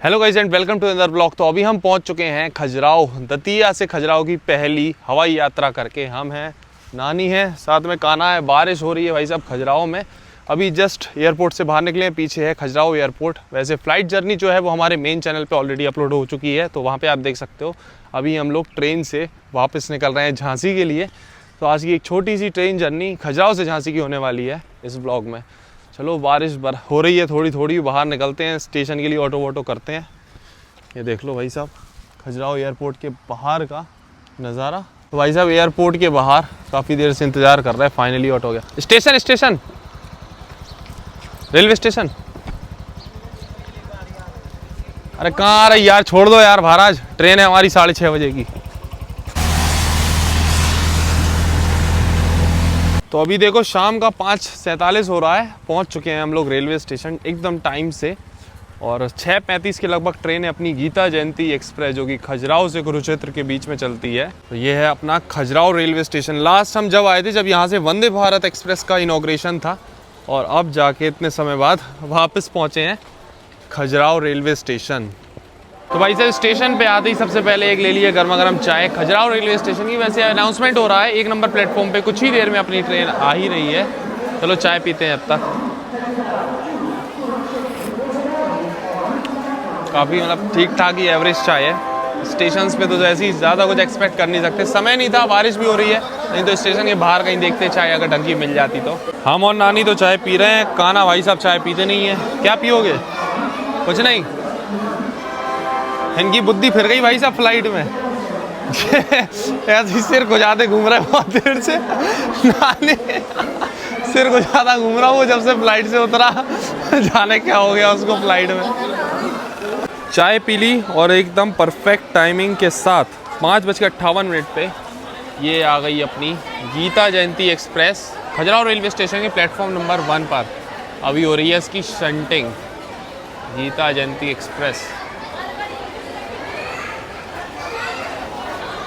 Hello guys and welcome to another blog. तो अभी हम पहुंच चुके हैं खजुराहो। दतिया से खजुराहो की पहली हवाई यात्रा करके हम हैं, नानी है, साथ में कान्हा है। बारिश हो रही है भाई साहब खजुराहो में। अभी जस्ट एयरपोर्ट से बाहर निकले हैं, पीछे है खजुराहो एयरपोर्ट। वैसे फ़्लाइट जर्नी जो है वो हमारे मेन चैनल पे ऑलरेडी अपलोड हो चुकी है, तो वहाँ पे आप देख सकते हो। अभी हम लोग ट्रेन से वापस निकल रहे हैं झांसी के लिए। तो आज की एक छोटी सी ट्रेन जर्नी खजुराहो से झांसी की होने वाली है इस ब्लॉग में। चलो बारिश हो रही है थोड़ी थोड़ी, बाहर निकलते हैं, स्टेशन के लिए ऑटो वोटो करते हैं। ये देख लो भाई साहब खजुराहो एयरपोर्ट के बाहर का नज़ारा। तो भाई साहब एयरपोर्ट के बाहर काफ़ी देर से इंतज़ार कर रहा है, फाइनली ऑटो हो गया। Station railway station. अरे कहाँ आ रही यार, छोड़ दो यार महाराज, ट्रेन है हमारी 6:30 बजे की। तो अभी देखो शाम का 5:47 हो रहा है, पहुंच चुके हैं हम लोग रेलवे स्टेशन एकदम टाइम से। और 6:35 के लगभग ट्रेन है अपनी गीता जयंती एक्सप्रेस, जो कि खजुराहो से कुरुक्षेत्र के बीच में चलती है। तो ये है अपना खजुराहो रेलवे स्टेशन। लास्ट हम जब आए थे, जब यहाँ से वंदे भारत एक्सप्रेस का इनॉग्रेशन था, और अब जाके इतने समय बाद वापस पहुँचे हैं खजुराहो रेलवे स्टेशन। तो भाई साहब स्टेशन पे आते ही सबसे पहले एक ले लिए गर्मा गर्म चाय खजुराहो रेलवे स्टेशन की। वैसे अनाउंसमेंट हो रहा है 1 नंबर प्लेटफॉर्म पे, कुछ ही देर में अपनी ट्रेन आ ही रही है। चलो चाय पीते हैं अब तक। काफ़ी मतलब ठीक ठाक ही एवरेज चाय है। स्टेशंस पे तो ऐसी ज़्यादा कुछ एक्सपेक्ट कर नहीं सकते, समय नहीं था, बारिश भी हो रही है, नहीं तो स्टेशन के बाहर कहीं देखते चाय अगर ढंग की मिल जाती तो। हम और नानी तो चाय पी रहे हैं, कान्हा भाई साहब चाय पीते नहीं है। क्या पियोगे? कुछ नहीं, इनकी बुद्धि फिर गई भाई साहब फ्लाइट में। ऐसे सिर को ज़्यादा घूम रहा है बहुत देर से। नानी सिर को ज़्यादा घूम रहा वो जब से फ्लाइट से उतरा, जाने क्या हो गया उसको फ्लाइट में। चाय पी ली और एकदम परफेक्ट टाइमिंग के साथ 5:58 पे ये आ गई अपनी Gita Jayanti express Khajuraho railway station के प्लेटफॉर्म नंबर 1 पर। अभी हो रही है इसकी शंटिंग, गीता जयंती एक्सप्रेस।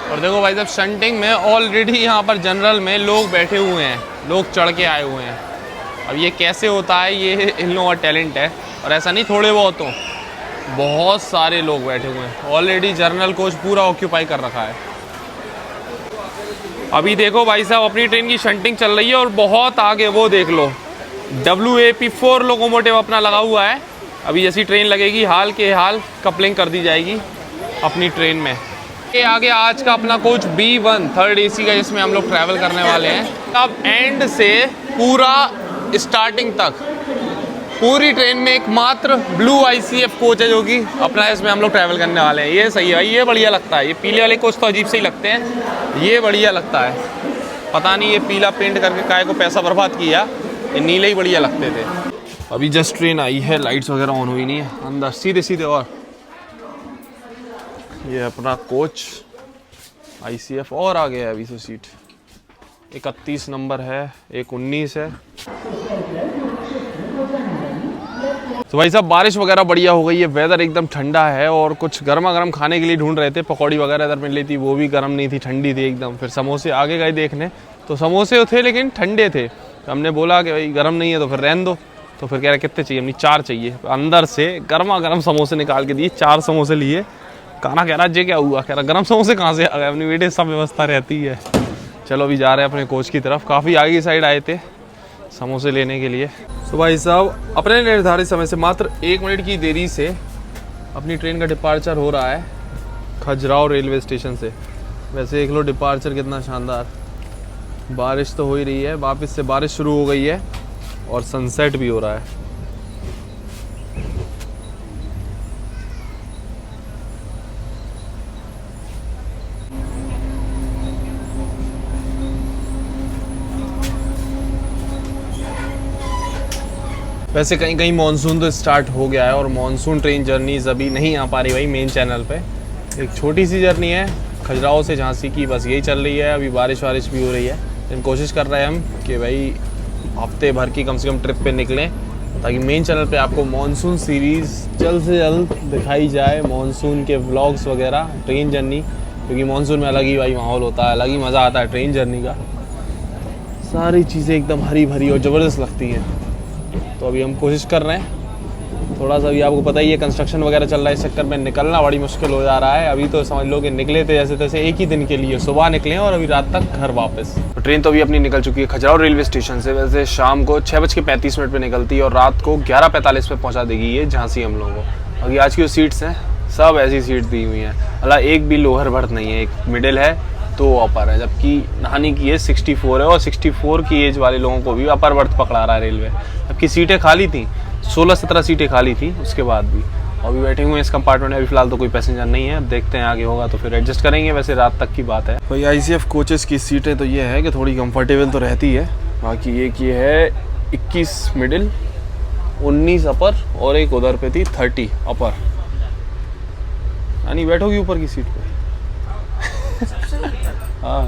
और देखो भाई साहब शंटिंग में ऑलरेडी यहाँ पर जनरल में लोग बैठे हुए हैं, लोग चढ़ के आए हुए हैं। अब ये कैसे होता है, ये इन लोगों का टैलेंट है। और ऐसा नहीं थोड़े बहुत हो, बहुत सारे लोग बैठे हुए हैं। ऑलरेडी जनरल कोच पूरा ऑक्यूपाई कर रखा है। अभी देखो भाई साहब अपनी ट्रेन की शंटिंग चल रही है, और बहुत आगे वो देख लो WAP4 लोकोमोटिव अपना लगा हुआ है। अभी जैसी ट्रेन लगेगी हाल के हाल कपलिंग कर दी जाएगी अपनी ट्रेन में। ये आगे आज का अपना कोच B1 3rd AC का, जिसमें हम लोग ट्रैवल करने वाले हैं। अब एंड से पूरा स्टार्टिंग तक पूरी ट्रेन में एकमात्र ब्लू ICF कोच है जो कि अपना इसमें हम लोग ट्रैवल करने वाले हैं। ये सही है भाई, ये बढ़िया लगता है। ये पीले वाले कोच तो अजीब से ही लगते हैं, ये बढ़िया लगता है। पता नहीं ये पीला पेंट करके काय को पैसा बर्बाद किया, ये नीले ही बढ़िया लगते थे। अभी जस्ट ट्रेन आई है, लाइट्स वगैरह ऑन हुई नहीं है, अंदर सीधे सीधे। और ये अपना कोच ICF और आ गया है अभी से सीट। 31 नंबर है, एक 19 है। तो भाई साहब बारिश वगैरह बढ़िया हो गई है, वेदर एकदम ठंडा है। और कुछ गर्मा गर्म खाने के लिए ढूंढ रहे थे, पकौड़ी वगैरह इधर मिल रही थी, वो भी गर्म नहीं थी, ठंडी थी एकदम। फिर समोसे आगे गए देखने, तो समोसे थे लेकिन ठंडे थे। तो हमने बोला कि भाई गर्म नहीं है तो फिर रहने दो। तो फिर कह रहे कितने चाहिए, हमने 4 चाहिए। अंदर से गर्मा गर्म समोसे निकाल के दिए, 4 समोसे लिए। कान्हा कह रहा जे क्या हुआ, कह रहा गर्म समोसे कहाँ से आ गए, अपनी बेटे सब व्यवस्था रहती है। चलो अभी जा रहे हैं अपने कोच की तरफ। काफ़ी आगे की साइड आए थे समोसे लेने के लिए। तो भाई साहब अपने निर्धारित समय से मात्र 1 मिनट की देरी से अपनी ट्रेन का डिपार्चर हो रहा है खजुराहो रेलवे स्टेशन से। वैसे देख लो डिपार्चर कितना शानदार। बारिश तो हो ही रही है, वापस से बारिश शुरू हो गई है और सनसेट भी हो रहा है। वैसे कहीं कहीं मानसून तो स्टार्ट हो गया है, और मानसून ट्रेन जर्नीज अभी नहीं आ पा रही भाई मेन चैनल पे। एक छोटी सी जर्नी है खजुराहो से झांसी की, बस यही चल रही है। अभी बारिश वारिश भी हो रही है, लेकिन कोशिश कर रहे हैं हम कि भाई हफ्ते भर की कम से कम ट्रिप पे निकलें, ताकि मेन चैनल पे आपको मानसून सीरीज़ जल्द से जल्द दिखाई जाए। मानसून के व्लॉग्स वगैरह, ट्रेन जर्नी, क्योंकि मानसून में अलग ही भाई माहौल होता है, अलग ही मज़ा आता है ट्रेन जर्नी का। सारी चीज़ें एकदम हरी भरी और ज़बरदस्त लगती हैं। तो अभी हम कोशिश कर रहे हैं थोड़ा सा भी आपको पता ही है कंस्ट्रक्शन वगैरह चल रहा है इस सेक्टर में, निकलना बड़ी मुश्किल हो जा रहा है। अभी तो समझ लो कि निकले थे जैसे तैसे एक ही दिन के लिए, सुबह निकले और अभी रात तक घर वापस। तो ट्रेन तो अभी अपनी निकल चुकी है खजुराहो रेलवे स्टेशन से। वैसे शाम को 6:35 पे निकलती है और रात को 11:45 पे पहुँचा देगी ये झांसी हम लोगों को। अभी आज की जो सीट्स हैं सब ऐसी सीट दी हुई हैं, मतलब एक भी लोअर बर्थ नहीं है, एक मिडिल है, 2 अपर है, जबकि नहाने की एज 64 है और 64 की एज वाले लोगों को भी अपर बर्थ पकड़ा रहा है रेलवे। जबकि सीटें खाली थी, 16-17 सीटें खाली थी उसके बाद भी। अभी बैठे हुए हैं इस कंपार्टमेंट में, अभी फिलहाल तो कोई पैसेंजर नहीं है, अब देखते हैं आगे होगा तो फिर एडजस्ट करेंगे। वैसे रात तक की बात है। भाई ICF कोचेस की सीटें तो ये है कि थोड़ी कंफर्टेबल तो रहती है। बाकी एक ये है 21 मिडिल, 19 अपर और एक उधर पे थी 30 अपर, यानी बैठोगी ऊपर की सीट पे। हाँ,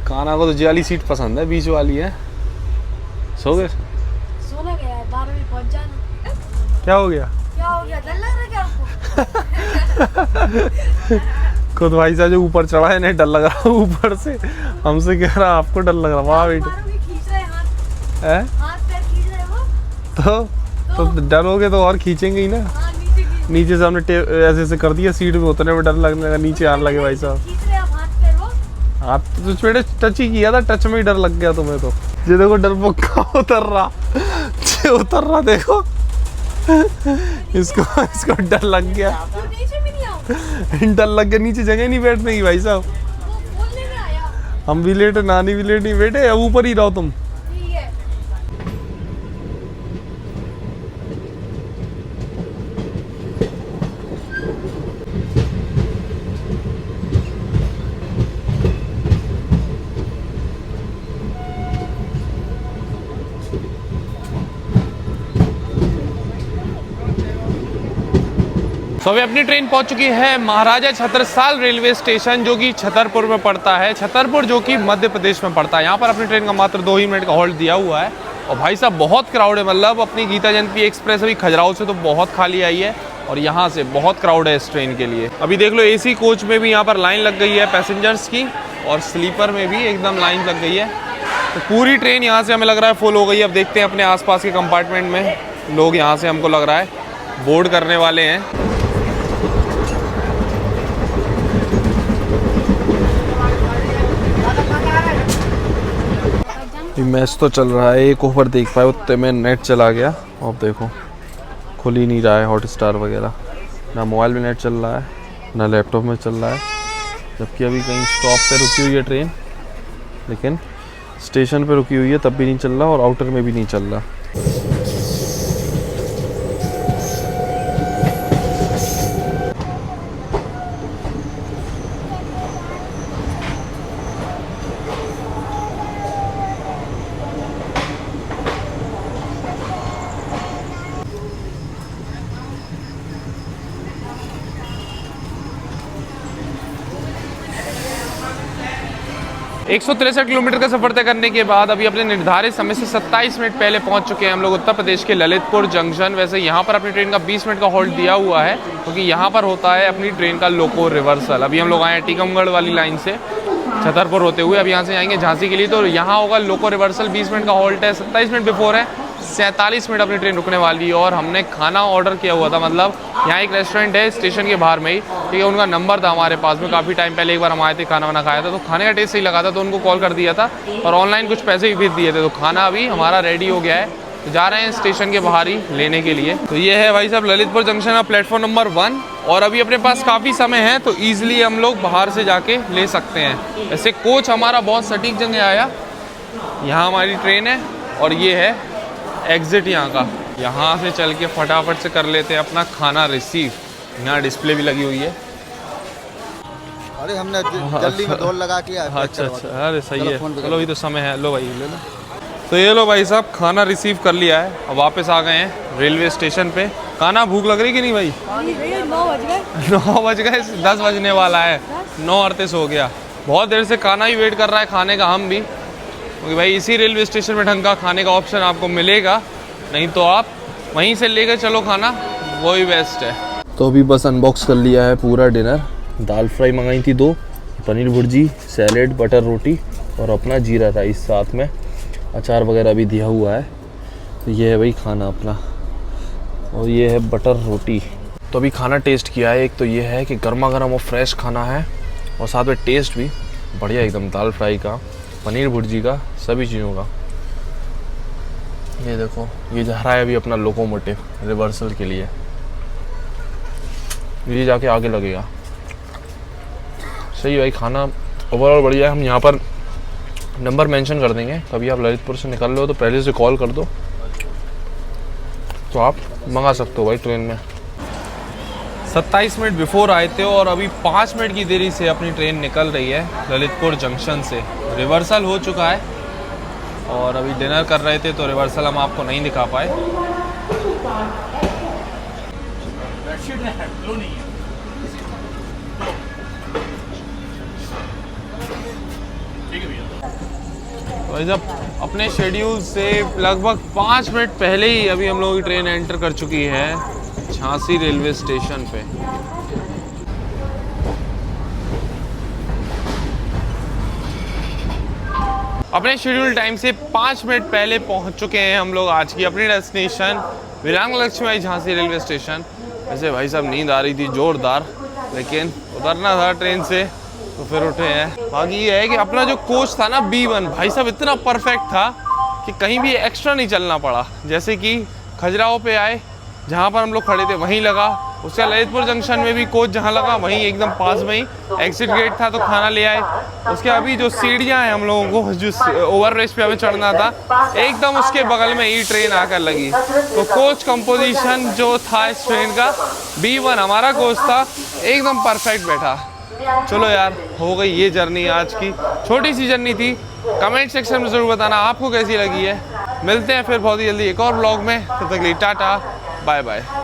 काना को तो जी वाली सीट पसंद है, बीच वाली है। सो गए? सोना गया है, 12 बजे पहुंच जाना। क्या हो गया? क्या हो गया, डर लग रहा है क्या आपको? खुद भाई साहब जो ऊपर चढ़ा है नहीं डर लग रहा, ऊपर से हमसे कह रहा आपको डर लग रहा। वाह बेटे, खींच रहे हाथ पैर खींच रहे हो तो डरोगे तो और खींचेंगे ही ना। नीचे से हमने ऐसे ऐसे कर दिया, सीट पे उतरने में डर लगने लगा, नीचे आने लगे भाई साहब। हाथ तो बेटे टच ही किया था, टच में ही डर लग गया तुम्हें तो। ये देखो डरपोक उतर रहा देखो। इसको डर लग गया, डर लग गया, नीचे जगह नहीं बैठने की भाई साहब। हम भी लेटे, नानी भी लेट नहीं बैठे, अब ऊपर ही रहो तुम। तो अभी अपनी ट्रेन पहुंच चुकी है महाराजा छत्रसाल रेलवे स्टेशन, जो कि छतरपुर में पड़ता है। छतरपुर जो कि मध्य प्रदेश में पड़ता है। यहाँ पर अपनी ट्रेन का मात्र 2 ही मिनट का हॉल्ट दिया हुआ है। और भाई साहब बहुत क्राउड है, मतलब अपनी गीता जयंती एक्सप्रेस अभी खजुराहो से तो बहुत खाली आई है और यहाँ से बहुत क्राउड है इस ट्रेन के लिए। अभी देख लो AC कोच में भी यहाँ पर लाइन लग गई है पैसेंजर्स की, और स्लीपर में भी एकदम लाइन लग गई है। तो पूरी ट्रेन यहाँ से हमें लग रहा है फुल हो गई है। अब देखते हैं अपने आसपास के कंपार्टमेंट में लोग यहाँ से हमको लग रहा है बोर्ड करने वाले हैं। मैच तो चल रहा है, एक ओवर देख पाए उतने में नेट चला गया। अब देखो खुल ही नहीं रहा है हॉटस्टार वगैरह, ना मोबाइल में नेट चल रहा है ना लैपटॉप में चल रहा है। जबकि अभी कहीं स्टॉप पे रुकी हुई है ट्रेन, लेकिन स्टेशन पे रुकी हुई है तब भी नहीं चल रहा और आउटर में भी नहीं चल रहा। एक 163 किलोमीटर का सफर तय करने के बाद अभी अपने निर्धारित समय से 27 मिनट पहले पहुंच चुके हैं हम लोग उत्तर प्रदेश के ललितपुर जंक्शन। वैसे यहाँ पर अपनी ट्रेन का 20 मिनट का हॉल्ट दिया हुआ है, क्योंकि यहाँ पर होता है अपनी ट्रेन का लोको रिवर्सल। अभी हम लोग आए हैं टीकमगढ़ वाली लाइन से छतरपुर होते हुए, अब यहाँ से जाएंगे झांसी के लिए। तो यहाँ होगा लोको रिवर्सल, 20 मिनट का हॉल्ट है। 27 मिनट बिफोर है, 47 मिनट अपनी ट्रेन रुकने वाली है। और हमने खाना ऑर्डर किया हुआ था, मतलब यहाँ एक रेस्टोरेंट है स्टेशन के बाहर में ही, ठीक है, उनका नंबर था हमारे पास में। काफ़ी टाइम पहले एक बार हम आए थे, खाना वाना खाया था, तो खाने का टेस्ट सही लगा था, तो उनको कॉल कर दिया था और ऑनलाइन कुछ पैसे भी भेज दिए थे। तो खाना अभी हमारा रेडी हो गया है, तो जा रहे हैं स्टेशन के बाहर ही लेने के लिए। तो ये है भाई साहब ललितपुर जंक्शन का प्लेटफॉर्म नंबर 1, और अभी अपने पास काफ़ी समय है तो ईजिली हम लोग बाहर से जाके ले सकते हैं। ऐसे कोच हमारा बहुत सटीक जगह आया, यहाँ हमारी ट्रेन है और ये है एग्जिट यहाँ का। यहाँ से चल के फटाफट से कर लेते हैं अपना खाना रिसीव। यहाँ डिस्प्ले भी लगी हुई है। अरे हमने जल्दी में दौड़ लगा के अच्छा, अरे सही है, चलो अभी तो समय है। लो भाई ले लो। तो ये लो भाई साहब खाना रिसीव कर लिया है, अब वापस आ गए हैं रेलवे स्टेशन पे। खाना भूख लग रही कि नहीं भाई? 9 बज गए, 10 बजने वाला है, 9:38 हो गया। बहुत देर से खाना ही वेट कर रहा है खाने का हम भी, क्योंकि भाई इसी रेलवे स्टेशन में ढंग का खाने का ऑप्शन आपको मिलेगा, नहीं तो आप वहीं से लेकर चलो खाना, वही बेस्ट है। तो अभी बस अनबॉक्स कर लिया है पूरा डिनर। दाल फ्राई मंगाई थी 2, पनीर भुर्जी, सैलेड, बटर रोटी और अपना जीरा राइस, साथ में अचार वगैरह भी दिया हुआ है। तो ये है भाई खाना अपना। और ये है बटर रोटी। तो अभी खाना टेस्ट किया है। एक तो ये है कि गर्मा गर्म और फ्रेश खाना है और साथ में टेस्ट भी बढ़िया एकदम, दाल फ्राई का, पनीर भुर्जी का, सभी चीज़ों का। ये देखो ये जा रहा है अभी अपना लोकोमोटिव रिवर्सल के लिए, ये जाके आगे लगेगा। सही भाई, खाना ओवरऑल बढ़िया है। हम यहाँ पर नंबर मेंशन कर देंगे, कभी आप ललितपुर से निकल रहे हो तो पहले से कॉल कर दो तो आप मंगा सकते हो भाई ट्रेन में। 27 मिनट बिफोर आए थे और अभी 5 मिनट की देरी से अपनी ट्रेन निकल रही है ललितपुर जंक्शन से। रिवर्सल हो चुका है और अभी डिनर कर रहे थे तो रिवर्सल हम आपको नहीं दिखा पाए। भाई जब अपने शेड्यूल से लगभग 5 मिनट पहले ही अभी हम लोगों की ट्रेन एंटर कर चुकी है झांसी रेलवे स्टेशन पे। अपने शेड्यूल टाइम से 5 मिनट पहले पहुंच चुके हैं हम लोग आज की अपनी डेस्टिनेशन विरांग लक्ष्मीबाई झांसी रेलवे स्टेशन। वैसे भाई साहब नींद आ रही थी जोरदार, लेकिन उतरना था ट्रेन से तो फिर उठे हैं। बाकी ये है कि अपना जो कोच था ना B1, भाई साहब इतना परफेक्ट था कि कहीं भी एक्स्ट्रा नहीं चलना पड़ा। जैसे कि खजुराहो पे आए, जहाँ पर हम लोग खड़े थे वहीं लगा, उसका ललितपुर जंक्शन में भी कोच जहाँ लगा वहीं एकदम पास में ही एग्जिट गेट था तो खाना ले आए। उसके अभी जो सीढ़ियाँ हैं हम लोगों को जो ओवर ब्रिज पे हमें चढ़ना था, एकदम उसके बगल में ही ट्रेन आकर लगी। तो कोच कंपोजिशन जो था इस ट्रेन का, B1 हमारा कोच था, एकदम परफेक्ट बैठा। चलो यार, हो गई ये जर्नी आज की, छोटी सी जर्नी थी। कमेंट सेक्शन में ज़रूर बताना आपको कैसी लगी है। मिलते हैं फिर बहुत ही जल्दी एक और व्लॉग में, तब तक के लिए टाटा बाय बाय।